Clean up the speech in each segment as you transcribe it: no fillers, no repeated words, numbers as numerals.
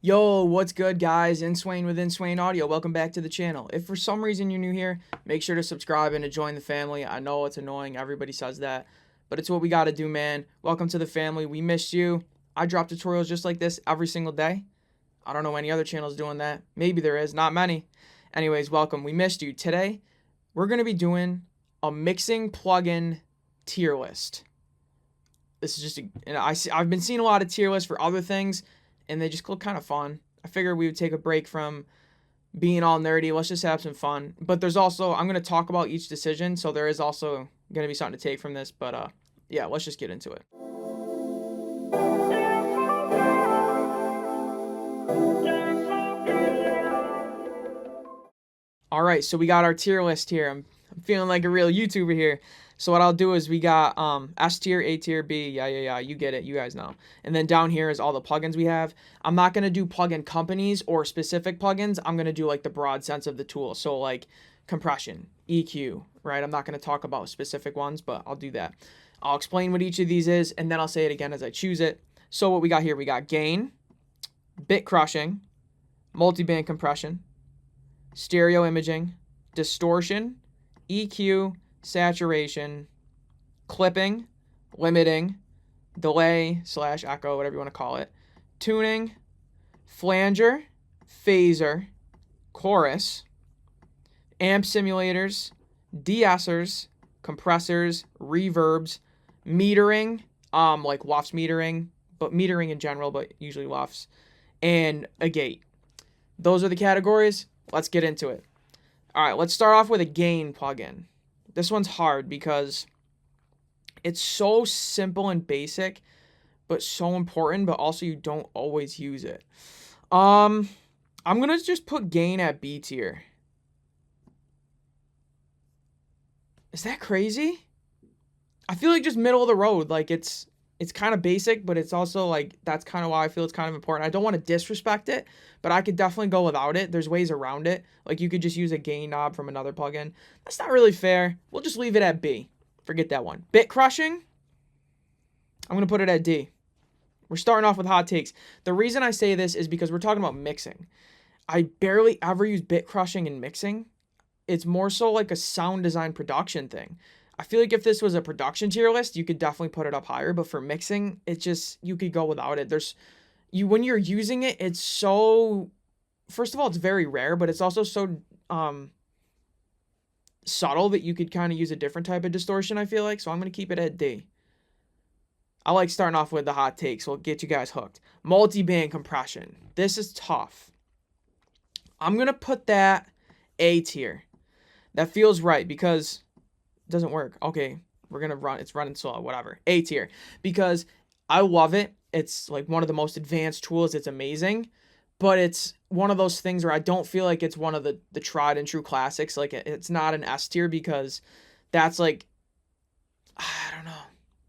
Yo, what's good, guys? Inswain with Inswain Audio. Welcome back to the channel. If for some reason you're new here, make sure to subscribe and to join the family. I know it's annoying. Everybody says that, but it's what we got to do, man. Welcome to the family. We missed you. I drop tutorials just like this every single day. I don't know any other channels doing that. Maybe there is. Not many. Anyways, welcome. We missed you. Today, we're going to be doing a mixing plugin tier list. This is just, I've been seeing a lot of tier lists for other things, and they just look kind of fun. I figured we would take a break from being all nerdy. Let's just have some fun. But there's also, I'm going to talk about each decision, so there is also going to be something to take from this. But yeah, let's just get into it. All right, so we got our tier list here. I'm feeling like a real YouTuber here. So what I'll do is we got S tier, A tier, B, yeah, you get it, you guys know. And then down here is all the plugins we have. I'm not going to do plugin companies or specific plugins. I'm going to do like the broad sense of the tool. So like compression, EQ, right? I'm not going to talk about specific ones, but I'll do that. I'll explain what each of these is, and then I'll say it again as I choose it. So what we got here, we got gain, bit crushing, multiband compression, stereo imaging, distortion, EQ, saturation, clipping, limiting, delay / echo, whatever you want to call it, tuning, flanger, phaser, chorus, amp simulators, de-essers, compressors, reverbs, metering, like LUFS metering, but metering in general, but usually LUFS, and a gate. Those are the categories. Let's get into it. All right, let's start off with a gain plugin. This one's hard because it's so simple and basic, but so important, but also you don't always use it. I'm going to just put gain at B tier. Is that crazy? I feel like just middle of the road. Like it's kind of basic, but it's also like that's kind of why I feel it's kind of important. I don't want to disrespect it, but I could definitely go without it. There's ways around it. Like you could just use a gain knob from another plugin. That's not really fair. We'll just leave it at B. Forget that one. Bit crushing, I'm going to put it at D. We're starting off with hot takes. The reason I say this is because we're talking about mixing. I barely ever use bit crushing in mixing. It's more so like a sound design production thing. I feel like if this was a production tier list, you could definitely put it up higher, but for mixing, it just, you could go without it. When you're using it, it's so, first of all, it's very rare, but it's also so subtle that you could kind of use a different type of distortion, I feel like. So I'm going to keep it at D. I like starting off with the hot takes. We'll get you guys hooked. Multi-band compression. This is tough. I'm going to put that A tier. That feels right because it doesn't work. Okay, we're going to run. It's running slow, whatever. A tier. Because I love it. It's like one of the most advanced tools. It's amazing. But it's one of those things where I don't feel like it's one of the tried and true classics. Like it's not an S tier because that's like, I don't know.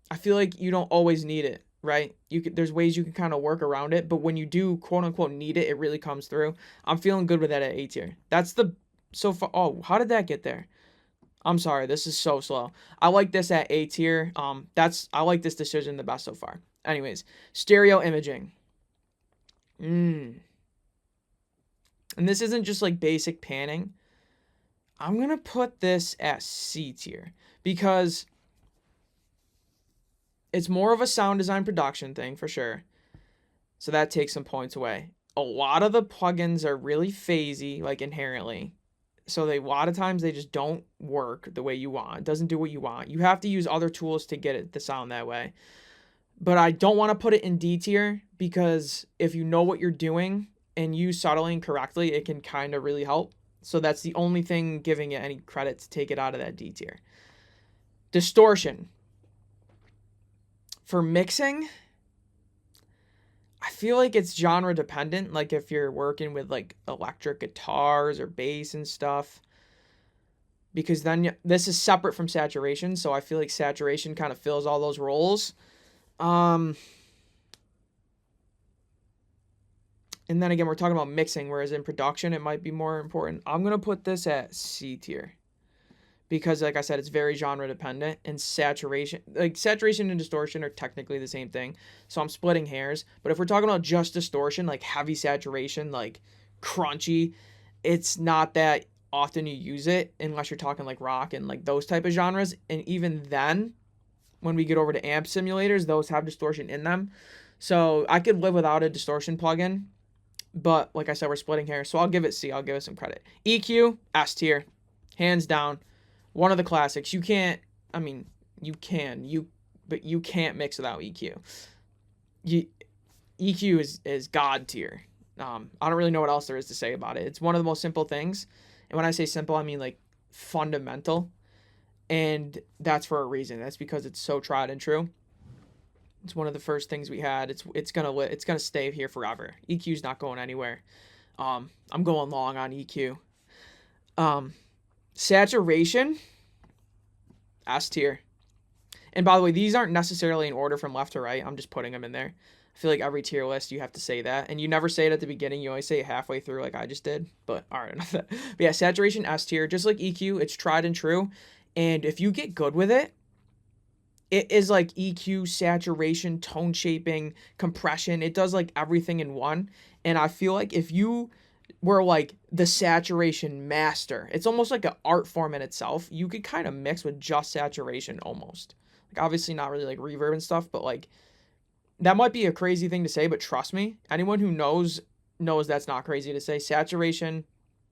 I feel like you don't always need it, right? There's ways you can kind of work around it, but when you do quote unquote need it, it really comes through. I'm feeling good with that at A tier. That's the so far. Oh, how did that get there? I'm sorry, this is so slow. I like this at A tier. I like this decision the best so far. Anyways, stereo imaging. And this isn't just like basic panning. I'm gonna put this at C tier because it's more of a sound design production thing for sure. So that takes some points away. A lot of the plugins are really phasey, like inherently. So a lot of times they just don't work the way you want. It doesn't do what you want. You have to use other tools to get it to sound that way. But I don't want to put it in D tier because if you know what you're doing and use subtling correctly, it can kind of really help. So that's the only thing giving it any credit to take it out of that D tier. Distortion. For mixing, I feel like it's genre dependent. Like if you're working with like electric guitars or bass and stuff, because then this is separate from saturation. So I feel like saturation kind of fills all those roles. And then again, we're talking about mixing, whereas in production, it might be more important. I'm going to put this at C tier because like I said, it's very genre dependent, and saturation and distortion are technically the same thing. So I'm splitting hairs. But if we're talking about just distortion, like heavy saturation, like crunchy, it's not that often you use it unless you're talking like rock and like those type of genres. And even then, when we get over to amp simulators, those have distortion in them. So I could live without a distortion plugin. But like I said, we're splitting hairs. So I'll give it C. I'll give it some credit. EQ, S tier. Hands down. One of the classics. You can't, I mean, you can, but you can't mix without EQ. EQ is God tier. I don't really know what else there is to say about it. It's one of the most simple things. And when I say simple, I mean like fundamental. And that's for a reason. That's because it's so tried and true. It's one of the first things we had. It's gonna stay here forever. EQ's not going anywhere. I'm going long on EQ. Saturation, S tier. And by the way, these aren't necessarily in order from left to right. I'm just putting them in there. I feel like every tier list you have to say that, and you never say it at the beginning. You always say it halfway through, like I just did. But all right, enough of that. But yeah, saturation, S tier, just like EQ. It's tried and true. And if you get good with it, it is like EQ, saturation, tone shaping, compression. It does like everything in one. And I feel like if you were like the saturation master, it's almost like an art form in itself. You could kind of mix with just saturation almost. Like obviously not really like reverb and stuff, but like that might be a crazy thing to say, but trust me, anyone who knows that's not crazy to say. Saturation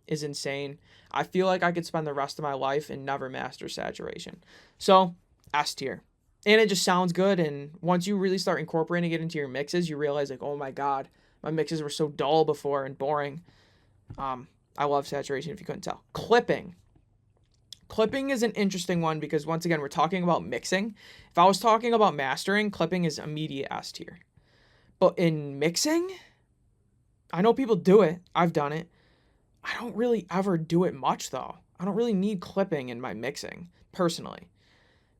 is insane. I feel like I could spend the rest of my life and never master saturation. So, S tier. And it just sounds good. And once you really start incorporating it into your mixes, you realize like, oh my God, my mixes were so dull before and boring. I love saturation if you couldn't tell. Clipping. Clipping is an interesting one because once again, we're talking about mixing. If I was talking about mastering, clipping is immediate S tier. But in mixing, I know people do it. I've done it. I don't really ever do it much though. I don't really need clipping in my mixing, personally.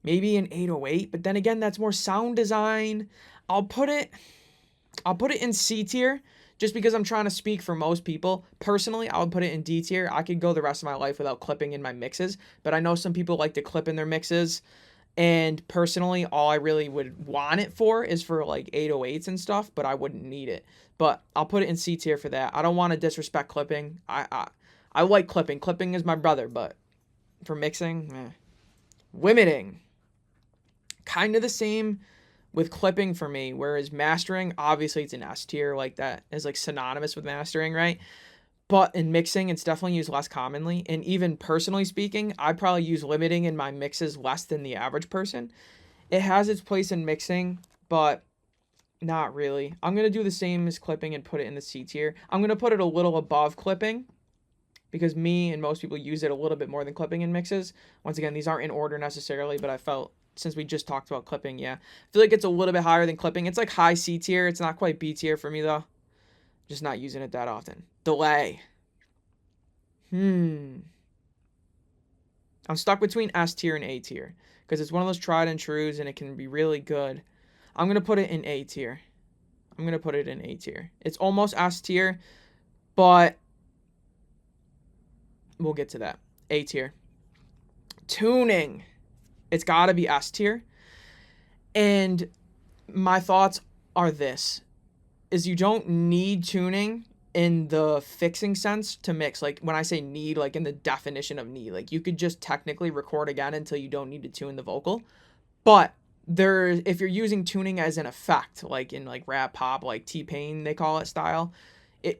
Maybe an 808, but then again, that's more sound design. I'll put it in C tier just because I'm trying to speak for most people. Personally, I would put it in D tier. I could go the rest of my life without clipping in my mixes, but I know some people like to clip in their mixes. And personally, all I really would want it for is for like 808s and stuff, but I wouldn't need it. But I'll put it in C tier for that. I don't want to disrespect clipping. I like clipping. Clipping is my brother, but for mixing, limiting. Kind of the same with clipping for me, whereas mastering, obviously it's an S tier, like that is like synonymous with mastering, right? But in mixing, it's definitely used less commonly. And even personally speaking, I probably use limiting in my mixes less than the average person. It has its place in mixing, but not really. I'm going to do the same as clipping and put it in the C tier. I'm going to put it a little above clipping because me and most people use it a little bit more than clipping in mixes. Once again, these aren't in order necessarily, but I felt since we just talked about clipping, yeah. I feel like it's a little bit higher than clipping. It's like high C tier. It's not quite B tier for me, though. Just not using it that often. Delay. I'm stuck between S tier and A tier because it's one of those tried and trues and it can be really good. I'm going to put it in A tier. It's almost S tier, but we'll get to that. A tier. Tuning. It's got to be S tier. And my thoughts are this. Is you don't need tuning in the fixing sense to mix. Like when I say need, like in the definition of need, like you could just technically record again until you don't need to tune the vocal. But if you're using tuning as an effect, like in like rap pop, like T-Pain, they call it style,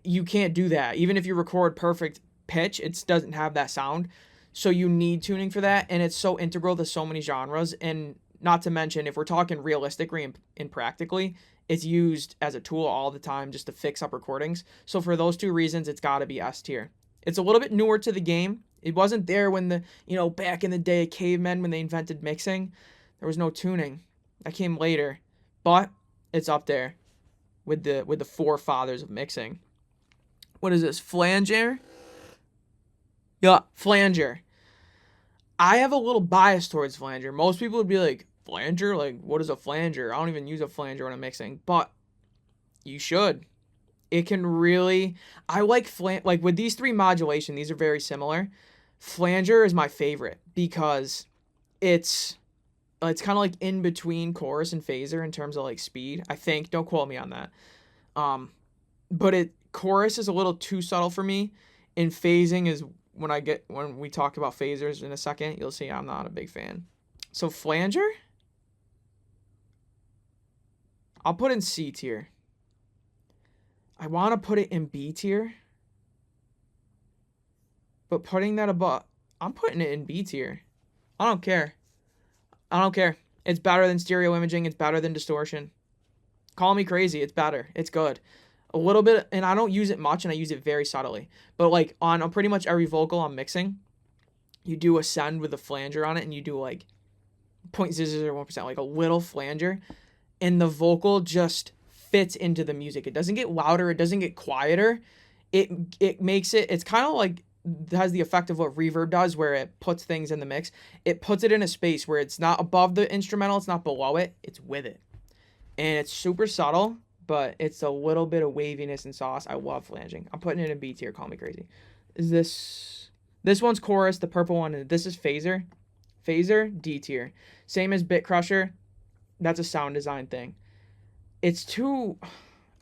you can't do that. Even if you record perfect pitch, it doesn't have that sound. So you need tuning for that. And it's so integral to so many genres. And not to mention, if we're talking realistically and practically, it's used as a tool all the time just to fix up recordings. So for those two reasons, it's got to be S tier. It's a little bit newer to the game. It wasn't there when back in the day, cavemen, when they invented mixing, there was no tuning. That came later. But it's up there with the forefathers of mixing. What is this? Flanger? Yeah, flanger. I have a little bias towards flanger. Most people would be like, flanger? Like, what is a flanger? I don't even use a flanger when I'm mixing. But you should. It can really... I like with these three modulation, these are very similar. Flanger is my favorite because it's kind of like in between chorus and phaser in terms of like speed. I think, don't quote me on that. But chorus is a little too subtle for me, and phasing is when we talk about phasers in a second, you'll see I'm not a big fan. So flanger, I'll put in C tier. I want to put it in B tier, but putting that above, I'm putting it in B tier. I don't care. It's better than stereo imaging. It's better than distortion. Call me crazy. It's better. It's good. A little bit, and I don't use it much, and I use it very subtly. But like on pretty much every vocal I'm mixing, you do a send with a flanger on it, and you do like 0.001%, like a little flanger, and the vocal just fits into the music. It doesn't get louder. It doesn't get quieter. It makes it. It's kind of like has the effect of what reverb does, where it puts things in the mix. It puts it in a space where it's not above the instrumental, it's not below it, it's with it. And it's super subtle, but it's a little bit of waviness and sauce. I love flanging. I'm putting it in B tier, call me crazy. Is this one's chorus, the purple one, and this is phaser. Phaser, D tier. Same as Bit Crusher. That's a sound design thing.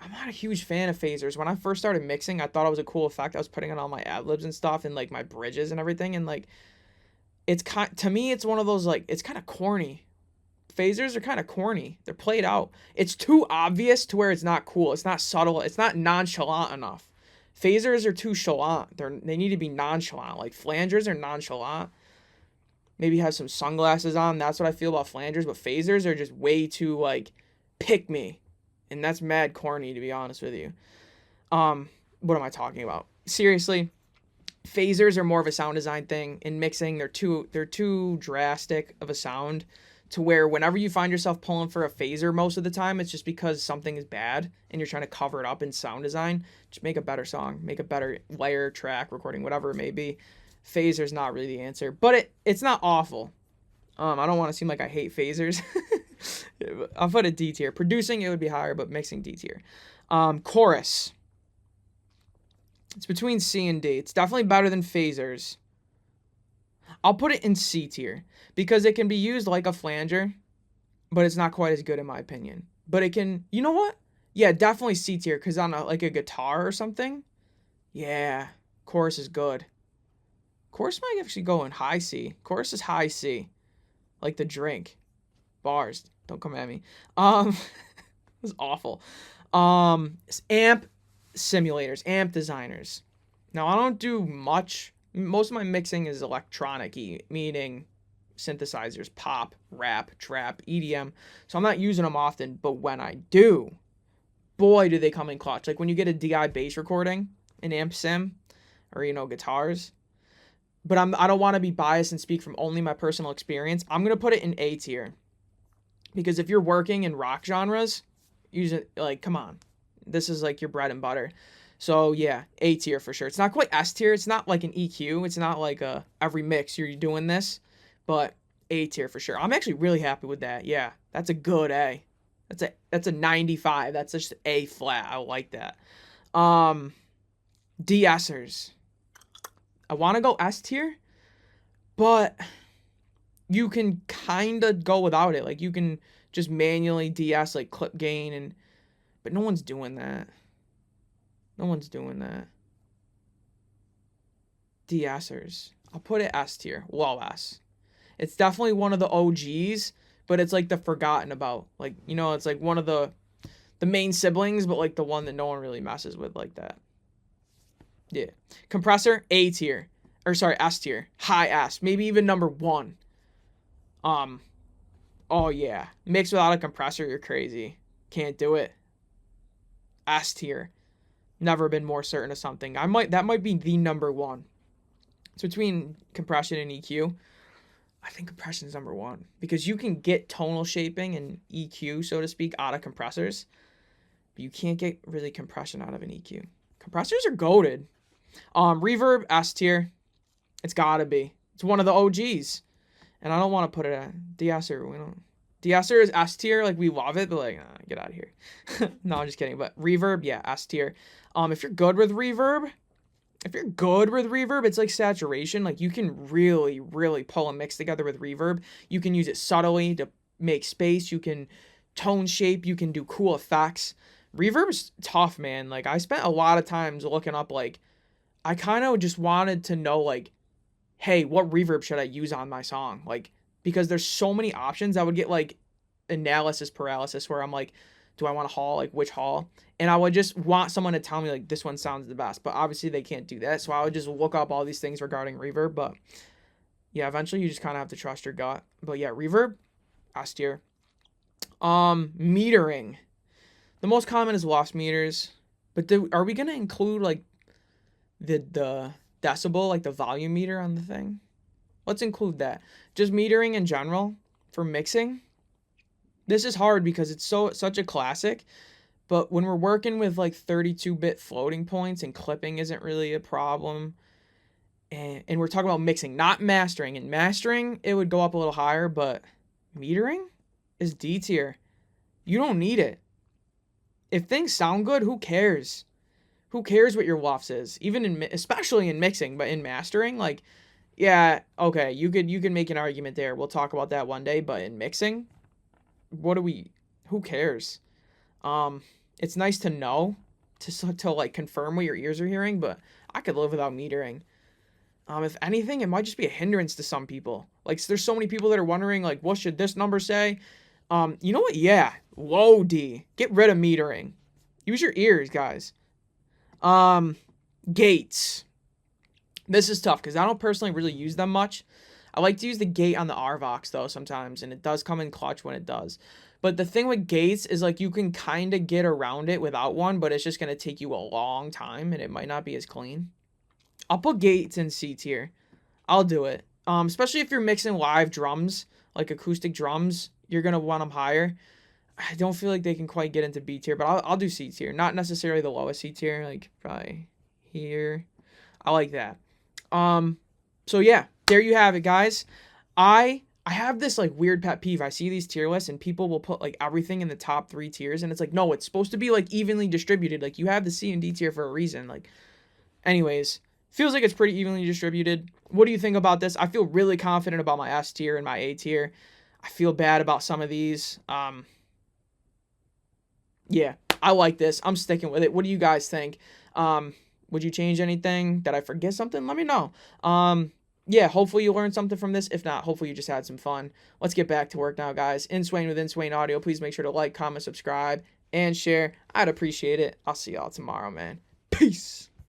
I'm not a huge fan of phasers. When I first started mixing, I thought it was a cool effect. I was putting on all my ad-libs and stuff and like my bridges and everything, and like to me it's one of those, like, it's kind of corny. Phasers are kind of corny. They're played out. It's too obvious to where it's not cool. It's not subtle. It's not nonchalant enough. Phasers are too chalant. They need to be nonchalant. Like flangers are nonchalant. Maybe have some sunglasses on. That's what I feel about flangers, but phasers are just way too like pick me. And that's mad corny, to be honest with you. What am I talking about? Seriously, phasers are more of a sound design thing. In mixing, they're too drastic of a sound to where whenever you find yourself pulling for a phaser most of the time, it's just because something is bad and you're trying to cover it up in sound design. Just make a better song, make a better layer, track, recording, whatever it may be. Phaser's not really the answer, but it's not awful. I don't want to seem like I hate phasers. I'll put a D tier. Producing, it would be higher, but mixing, D tier. Chorus. It's between C and D. It's definitely better than phasers. I'll put it in C tier because it can be used like a flanger, but it's not quite as good in my opinion. But it can, you know what? Yeah, definitely C tier because on like a guitar or something, yeah, chorus is good. Chorus might actually go in high C. Chorus is high C. Like the drink. Bars. Don't come at me. It was awful. Amp simulators, amp designers. Now, I don't do much. Most of my mixing is electronic-y, meaning synthesizers, pop, rap, trap, EDM. So I'm not using them often, but when I do, boy, do they come in clutch. Like when you get a DI bass recording, an amp sim, or, guitars. But I don't want to be biased and speak from only my personal experience. I'm going to put it in A tier. Because if you're working in rock genres, use it, like, come on. This is like your bread and butter. So yeah, A tier for sure. It's not quite S tier. It's not like an EQ. It's not like every mix you're doing this. But A tier for sure. I'm actually really happy with that. Yeah, that's a good A. That's a 95. That's just A flat. I like that. De-essers. I want to go S tier, but you can kind of go without it. Like you can just manually de-ess like clip gain, but no one's doing that. No one's doing that. De-essers. I'll put it S tier. Low S. It's definitely one of the OGs, but it's like the forgotten about. Like, it's like one of the main siblings, but like the one that no one really messes with like that. Yeah. Compressor, A tier. Or sorry, S tier. High S. Maybe even number 1. Oh yeah. Mix without a compressor, you're crazy. Can't do it. S tier. Never been more certain of something. That might be the number 1. It's between compression and EQ. I think compression is number 1. Because you can get tonal shaping and EQ, so to speak, out of compressors. But you can't get really compression out of an EQ. Compressors are goated. Reverb, S tier. It's gotta be. It's one of the OGs. And I don't want to put it at de-esser. De-esser is S tier. Like, we love it, but like, get out of here. No, I'm just kidding. But reverb, yeah, S tier. If you're good with reverb, if you're good with reverb, it's like saturation. Like you can really, really pull a mix together with reverb. You can use it subtly to make space. You can tone shape. You can do cool effects. Reverb's tough, man. Like I spent a lot of times looking up, like, I kind of just wanted to know, like, hey, what reverb should I use on my song? Like, because there's so many options, I would get like analysis paralysis where I'm like, do I want a hall? Like, which hall? And I would just want someone to tell me, like, this one sounds the best. But obviously, they can't do that. So I would just look up all these things regarding reverb. But yeah, eventually, you just kind of have to trust your gut. But yeah, reverb, S tier. Metering. The most common is loss meters. But are we going to include, like, the decibel, like the volume meter on the thing? Let's include that. Just metering in general for mixing. This is hard because it's such a classic, but when we're working with like 32-bit floating points and clipping isn't really a problem, and we're talking about mixing, not mastering. In mastering, it would go up a little higher, but metering is D tier. You don't need it. If things sound good, who cares? Who cares what your wafts is? Even especially in mixing, but in mastering, like, yeah, okay, you could make an argument there. We'll talk about that one day, but in mixing, who cares? It's nice to know to like confirm what your ears are hearing, but I could live without metering. If anything, it might just be a hindrance to some people. Like, there's so many people that are wondering, like, what should this number say? You know what? Yeah, low D. Get rid of metering. Use your ears, guys. Gates. This is tough because I don't personally really use them much. I like to use the gate on the RVox though sometimes, and it does come in clutch when it does. But the thing with gates is, like, you can kind of get around it without one, but it's just going to take you a long time, and it might not be as clean. I'll put gates in C tier. I'll do it. Especially if you're mixing live drums, like acoustic drums, you're going to want them higher. I don't feel like they can quite get into B tier, but I'll do C tier. Not necessarily the lowest C tier, like probably here. I like that. So yeah, there you have it, guys. I have this like weird pet peeve. I see these tier lists and people will put like everything in the top 3 tiers, and it's like, no, it's supposed to be like evenly distributed. Like, you have the C and D tier for a reason. Like, anyways, feels like it's pretty evenly distributed. What do you think about this? I feel really confident about my S tier and my A tier. I feel bad about some of these. Yeah, I like this. I'm sticking with it. What do you guys think? Would you change anything? Did I forget something? Let me know. Yeah, hopefully you learned something from this. If not, hopefully you just had some fun. Let's get back to work now, guys. Inswain with Inswain Audio. Please make sure to like, comment, subscribe, and share. I'd appreciate it. I'll see y'all tomorrow, man. Peace.